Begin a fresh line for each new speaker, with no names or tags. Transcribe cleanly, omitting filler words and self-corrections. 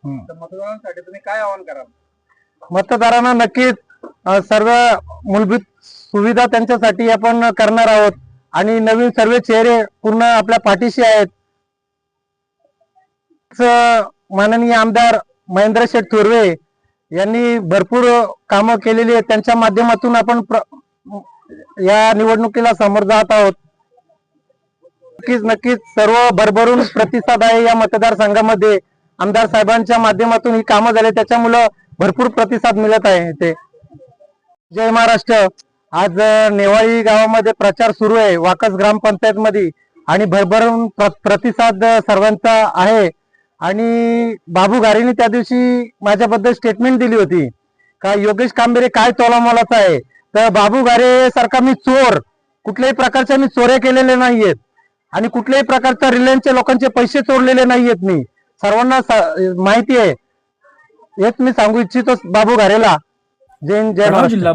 तर मतदानासाठी तुम्ही काय आवाहन कराल?
मतदारांना नक्कीच सर्व मूलभूत सुविधा त्यांच्यासाठी आपण करणार आहोत आणि नवीन सर्व चेहरे पूर्ण आपल्या पाठीशी आहेत. माननीय आमदार महेंद्र शेठ थोरवे यांनी भरपूर कामं केलेली आहेत. त्यांच्या माध्यमातून आपण या निवडणुकीला समोर जात आहोत. नक्कीच सर्व भरभरून प्रतिसाद आहे या मतदारसंघामध्ये. आमदार साहेबांच्या माध्यमातून ही कामं झाले, त्याच्यामुळे भरपूर प्रतिसाद मिळत आहे. ते जय महाराष्ट्र. आज नेवाळी गावामध्ये प्रचार सुरू आहे वाकस ग्रामपंचायत मध्ये आणि भरभरून प्रतिसाद सर्वांचा आहे. आणि बाबू घारेंनी त्या दिवशी माझ्याबद्दल स्टेटमेंट दिली होती का योगेश कांबेरे काय तोलामोलाचा आहे. तर बाबू घारे सारखा मी चोर, कुठल्याही प्रकारच्या मी चोऱ्या केलेल्या नाहीयेत आणि कुठल्याही प्रकारच्या रिलायन्सच्या लोकांचे पैसे चोरलेले नाहीयेत. मी सर्वांना माहिती आहे. हेच मी सांगू इच्छितो बाबू घारेला. जय महाराष्ट्र.